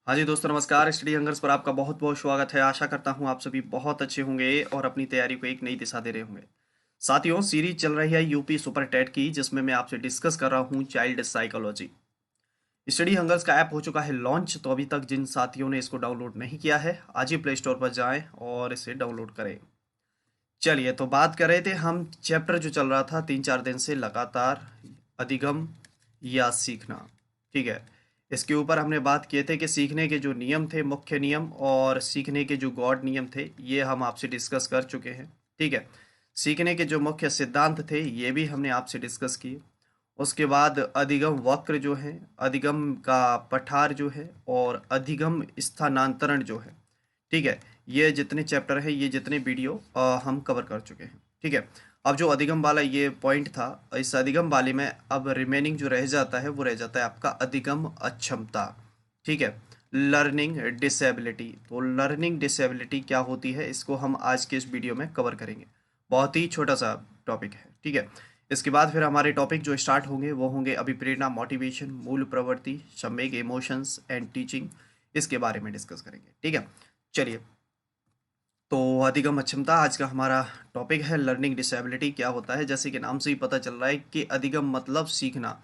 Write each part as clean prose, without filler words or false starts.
हाँ जी दोस्तों, नमस्कार। स्टडी हंगर्स पर आपका बहुत बहुत स्वागत है। आशा करता हूँ आप सभी बहुत अच्छे होंगे और अपनी तैयारी को एक नई दिशा दे रहे होंगे। साथियों, सीरीज चल रही है यूपी सुपर टेट की, जिसमें मैं आपसे डिस्कस कर रहा हूँ चाइल्ड साइकोलॉजी। स्टडी हंगर्स का ऐप हो चुका है लॉन्च, तो अभी तक जिन साथियों ने इसको डाउनलोड नहीं किया है, आज ही प्ले स्टोर पर जाएं और इसे डाउनलोड करें। चलिए, तो बात कर रहे थे हम चैप्टर जो चल रहा था 3-4 दिन से लगातार, अधिगम या सीखना। ठीक है, इसके ऊपर हमने बात किए थे कि सीखने के जो नियम थे, मुख्य नियम, और सीखने के जो गॉड नियम थे, ये हम आपसे डिस्कस कर चुके हैं। ठीक है, सीखने के जो मुख्य सिद्धांत थे ये भी हमने आपसे डिस्कस किए। उसके बाद अधिगम वक्र जो है, अधिगम का पठार जो है, और अधिगम स्थानांतरण जो है, ठीक है, ये जितने चैप्टर है, ये जितने वीडियो हम कवर कर चुके हैं। ठीक है, अब जो अधिगम वाला ये पॉइंट था, इस अधिगम वाले में अब रिमेनिंग जो रह जाता है वो रह जाता है आपका अधिगम अक्षमता। ठीक है, लर्निंग डिसेबिलिटी। तो लर्निंग डिसेबिलिटी क्या होती है, इसको हम आज के इस वीडियो में कवर करेंगे। बहुत ही छोटा सा टॉपिक है। ठीक है, इसके बाद फिर हमारे टॉपिक जो स्टार्ट होंगे वो होंगे अभिप्रेरणा, मोटिवेशन, मूल प्रवृत्ति, सम्यक इमोशंस एंड टीचिंग। इसके बारे में डिस्कस करेंगे। ठीक है, चलिए। तो अधिगम अक्षमता आज का हमारा टॉपिक है। लर्निंग डिसेबिलिटी क्या होता है, जैसे कि नाम से ही पता चल रहा है कि अधिगम मतलब सीखना,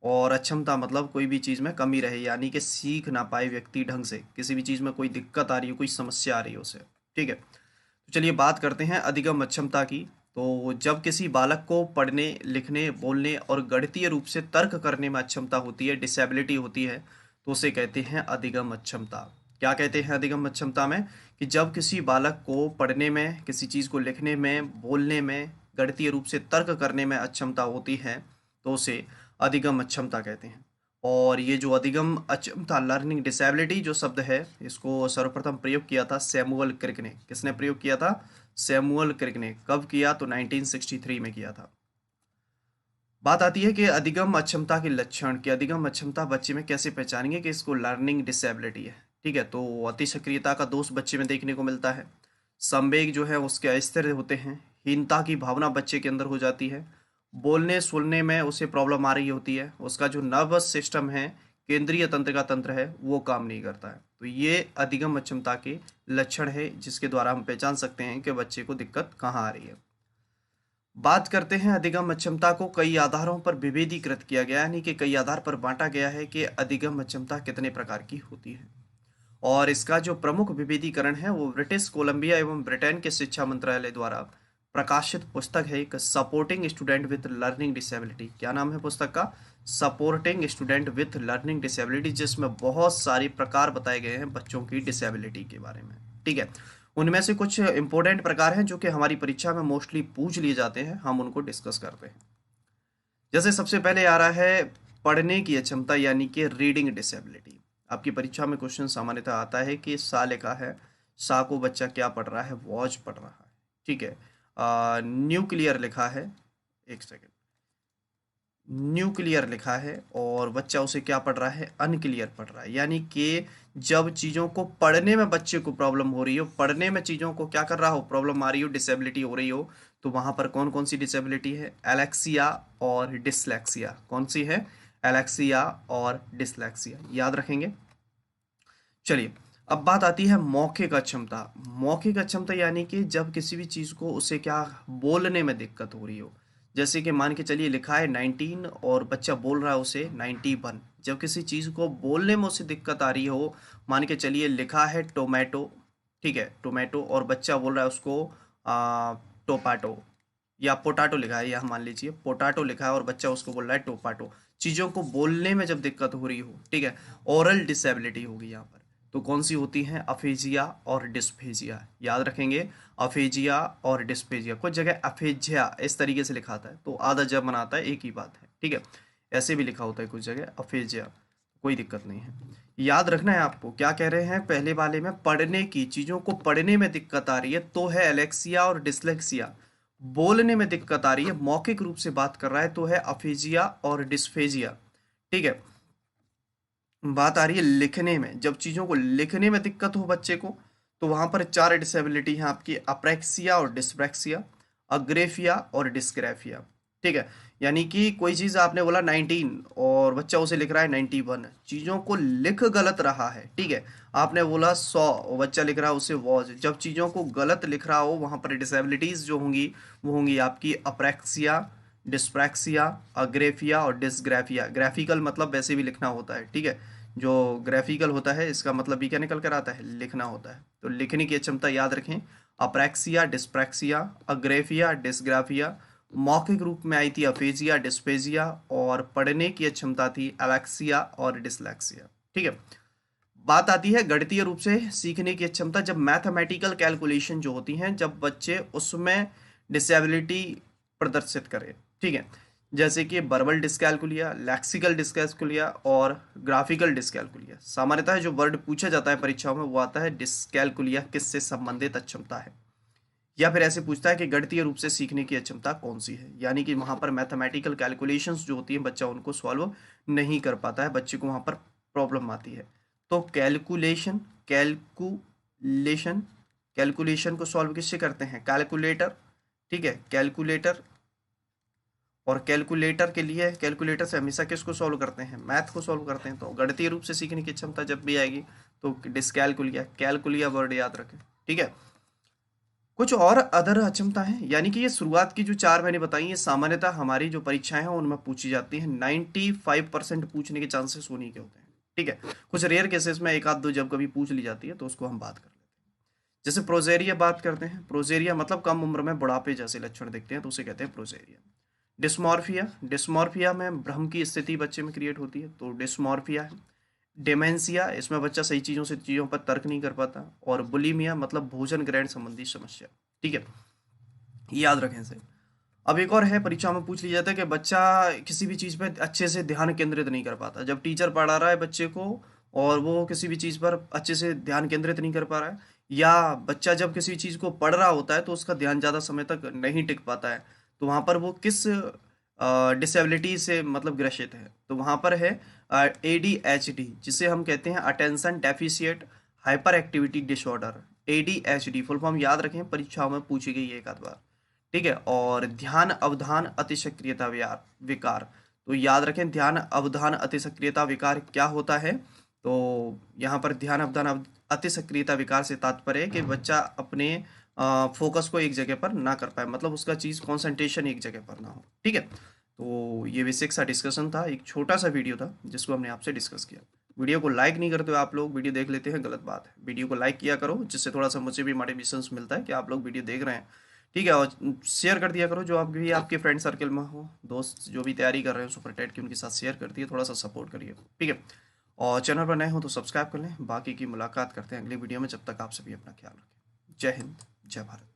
और अक्षमता मतलब कोई भी चीज़ में कमी रहे, यानी कि सीख ना पाए व्यक्ति ढंग से, किसी भी चीज़ में कोई दिक्कत आ रही हो, कोई समस्या आ रही हो उसे। ठीक है, तो चलिए बात करते हैं अधिगम अक्षमता की। तो जब किसी बालक को पढ़ने, लिखने, बोलने और गणितीय रूप से तर्क करने में अक्षमता होती है, डिसेबिलिटी होती है, तो उसे कहते हैं अधिगम अक्षमता। क्या कहते हैं अधिगम अक्षमता में? कि जब किसी बालक को पढ़ने में, किसी चीज़ को लिखने में, बोलने में, गणितीय रूप से तर्क करने में अक्षमता होती है, तो उसे अधिगम अक्षमता कहते हैं। और ये जो अधिगम अक्षमता, लर्निंग डिसेबिलिटी जो शब्द है, इसको सर्वप्रथम प्रयोग किया था सैमुअल क्रिक ने। किसने प्रयोग किया था? सैमुअल क्रिक ने। कब किया? तो 1963 में किया था। बात आती है कि अधिगम अक्षमता के लक्षण, कि अधिगम अक्षमता बच्चे में कैसे पहचानेंगे कि इसको लर्निंग डिसेबिलिटी है। ठीक है, तो अति सक्रियता का दोष बच्चे में देखने को मिलता है। संवेग जो है उसके अस्थिर होते हैं। हीनता की भावना बच्चे के अंदर हो जाती है। बोलने सुनने में उसे प्रॉब्लम आ रही होती है। उसका जो नर्वस सिस्टम है, केंद्रीय तंत्र का तंत्र है, वो काम नहीं करता है। तो ये अधिगम अक्षमता के लक्षण है, जिसके द्वारा हम पहचान सकते हैं कि बच्चे को दिक्कत कहाँ आ रही है। बात करते हैं अधिगम अक्षमता को कई आधारों पर विभेदीकृत किया गया, यानी कि कई आधार पर बांटा गया है कि अधिगम अक्षमता कितने प्रकार की होती है। और इसका जो प्रमुख विभेदीकरण है वो ब्रिटिश कोलंबिया एवं ब्रिटेन के शिक्षा मंत्रालय द्वारा प्रकाशित पुस्तक है, एक supporting student with learning disability. क्या नाम है पुस्तक का? Supporting student with learning disability, जिसमें बहुत सारे प्रकार बताए गए हैं बच्चों की डिसेबिलिटी के बारे में। ठीक है, उनमें से कुछ इंपॉर्टेंट प्रकार हैं जो कि हमारी परीक्षा में मोस्टली पूछ लिए जाते हैं, हम उनको डिस्कस करते हैं। जैसे सबसे पहले आ रहा है पढ़ने की अक्षमता, यानी कि रीडिंग डिसेबिलिटी। आपकी परीक्षा में क्वेश्चन सामान्यतः आता है कि सा लिखा है, सा को बच्चा क्या पढ़ रहा है? वॉच पढ़ रहा है। ठीक है, न्यूक्लियर लिखा है, एक सेकेंड, न्यूक्लियर लिखा है, और बच्चा उसे क्या पढ़ रहा है? अनक्लियर पढ़ रहा है। यानी कि जब चीज़ों को पढ़ने में बच्चे को प्रॉब्लम हो रही हो, पढ़ने में चीज़ों को क्या कर रहा हो, प्रॉब्लम आ रही हो, डिसेबिलिटी हो रही हो, तो वहाँ पर कौन कौन सी डिसेबिलिटी है? एलेक्सिया और डिसलेक्सिया। कौन सी है? एलेक्सिया और डिसलेक्सिया, याद रखेंगे। चलिए, अब बात आती है मौखिक अक्षमता। मौखिक अक्षमता यानी कि जब किसी भी चीज़ को उसे क्या, बोलने में दिक्कत हो रही हो। जैसे कि मान के चलिए लिखा है 19 और बच्चा बोल रहा है उसे 91। जब किसी चीज़ को बोलने में उसे दिक्कत आ रही हो, मान के चलिए लिखा है टोमेटो, ठीक है, टोमेटो, और बच्चा बोल रहा है उसको टोपाटो, या पोटाटो लिखा है, या मान लीजिए पोटाटो लिखा है और बच्चा उसको बोल रहा है टोपाटो। चीज़ों को बोलने में जब दिक्कत हो रही हो, ठीक है, ओरल डिसेबिलिटी होगी यहाँ पर। तो कौन सी होती है? अफेजिया और डिस्फेजिया, याद रखेंगे। अफेजिया और डिस्फेजिया, कुछ जगह अफेजिया इस तरीके से लिखा आता है, तो आधा जब बनाता है, एक ही बात है। ठीक है, ऐसे भी लिखा होता है कुछ जगह अफेजिया, कोई दिक्कत नहीं है। याद रखना है आपको। क्या कह रहे हैं पहले वाले में? पढ़ने की, चीज़ों को पढ़ने में दिक्कत आ रही है, तो है एलेक्सिया और डिसलेक्सिया। बोलने में दिक्कत आ रही है, मौखिक रूप से बात कर रहा है, तो है अफेजिया और डिस्फेजिया। ठीक है, बात आ रही है लिखने में, जब चीज़ों को लिखने में दिक्कत हो बच्चे को, तो वहाँ पर चार डिसेबिलिटी हैं आपकी: अप्रेक्सिया और डिस्प्रेक्सिया, अग्रेफिया और डिस्ग्राफिया। ठीक है, यानी कि कोई चीज़ आपने बोला 19 और बच्चा उसे लिख रहा है 91, चीज़ों को लिख गलत रहा है। ठीक है, आपने बोला 100 और बच्चा लिख रहा है उसे वॉज। जब चीज़ों को गलत लिख रहा हो वहाँ पर डिसेबिलिटीज़ जो होंगी वो होंगी आपकी अप्रैक्सिया, डिस्प्रैक्सिया, अग्रेफिया और डिसग्राफिया। ग्राफिकल मतलब वैसे भी लिखना होता है। ठीक है, जो ग्राफिकल होता है इसका मतलब भी क्या निकल कर आता है, लिखना होता है। तो लिखने की क्षमता याद रखें, अप्रैक्सिया, डिस्प्रैक्सिया, अग्रेफिया, डिसग्राफिया। मौखिक रूप में आई थी अफेजिया, डिस्पेजिया, और पढ़ने की क्षमता थी एलेक्सिया और डिसलेक्सिया। ठीक है, बात आती है गणितीय रूप से सीखने की क्षमता। जब मैथमेटिकल कैलकुलेशन जो होती हैं, जब बच्चे उसमें डिसेबिलिटी प्रदर्शित करें। ठीक है, जैसे कि वर्बल डिस्कैलकुलिया, लैक्सिकल डिस्कैलकुलिया और ग्राफिकल डिस्कैलकुलिया। सामान्यतः जो वर्ड पूछा जाता है परीक्षाओं में वो आता है डिस्कैलकुलिया किससे संबंधित अक्षमता है, या फिर ऐसे पूछता है कि गणितीय रूप से सीखने की अक्षमता कौन सी है, यानी कि वहां पर मैथमेटिकल कैलकुलेशंस जो होती हैं बच्चा उनको सॉल्व नहीं कर पाता है, बच्चे को वहां पर प्रॉब्लम आती है। तो कैलकुलेशन कैलकुलेशन को सॉल्व किससे करते हैं, कैलकुलेटर। ठीक है, कैलकुलेटर, और कैलकुलेटर के लिए कैलकुलेटर से हमेशा किसको सॉल्व करते हैं, मैथ को सॉल्व करते हैं। तो गणितीय रूप से सीखने की क्षमता जब भी आएगी तो डिस्कैलकुलिया, कैलकुलिया वर्ड याद रखें। ठीक है, कुछ और अदर अक्षमता है, यानी कि ये शुरुआत की जो चार मैंने बताई ये सामान्यतः हमारी जो परीक्षाएं हैं उनमें पूछी जाती हैं। 95% पूछने के चांसेस उन्हीं के होते हैं। ठीक है, कुछ रेयर केसेस में एक आध दो जब कभी पूछ ली जाती है तो उसको हम बात कर लेते हैं। जैसे प्रोजेरिया बात करते हैं, प्रोजेरिया मतलब कम उम्र में बुढ़ापे जैसे लक्षण दिखते हैं तो उसे कहते हैं प्रोजेरिया। डिस्मॉर्फिया, डिस्मॉर्फिया में भ्रम की स्थिति बच्चे में क्रिएट होती है तो डिस्मॉर्फिया है। डेमेंशिया, इसमें बच्चा सही चीज़ों से चीज़ों पर तर्क नहीं कर पाता। और बुलिमिया मतलब भोजन ग्रहण संबंधी समस्या। ठीक है, ये याद रखें इसे। अब एक और है, परीक्षा में पूछ लिया जाता है कि बच्चा किसी भी चीज़ पर अच्छे से ध्यान केंद्रित नहीं कर पाता। जब टीचर पढ़ा रहा है बच्चे को और वो किसी भी चीज़ पर अच्छे से ध्यान केंद्रित नहीं कर पा रहा है, या बच्चा जब किसी चीज़ को पढ़ रहा होता है तो उसका ध्यान ज़्यादा समय तक नहीं टिक पाता है, तो वहाँ पर वो किस डिसेबिलिटी से मतलब ग्रसित है, तो वहाँ पर है ADHD, जिसे हम कहते हैं attention deficit hyper activity disorder. ADHD full form याद रखें, परीक्षाओं में पूछी गई है एक आध बार। ठीक है, और ध्यान अवधान अतिसक्रियता विकार, तो याद रखें ध्यान अवधान अतिसक्रियता विकार क्या होता है। तो यहाँ पर ध्यान अवधान अतिसक्रियता विकार से तात्पर्य है कि बच्चा अपने फोकस को एक जगह पर ना कर पाए, मतलब उसका चीज़ कंसंट्रेशन एक जगह पर ना हो। ठीक है, तो ये बेसिक सा डिस्कशन था, एक छोटा सा वीडियो था जिसको हमने आपसे डिस्कस किया। वीडियो को लाइक नहीं करते हो आप लोग, वीडियो देख लेते हैं, गलत बात है। वीडियो को लाइक किया करो जिससे थोड़ा सा मुझे भी मोटिवेशन मिलता है कि आप लोग वीडियो देख रहे हैं। ठीक है, और शेयर कर दिया करो जो आप भी आपके फ्रेंड सर्कल में हो, दोस्त जो भी तैयारी कर रहे हो सुपर टेट की, उनके साथ शेयर कर दिए, थोड़ा सा सपोर्ट करिए। ठीक है, और चैनल पर नए हो तो सब्सक्राइब कर लें। बाकी की मुलाकात करते हैं अगली वीडियो में, जब तक आप सभी अपना ख्याल रखें। जय हिंद, जय भारत।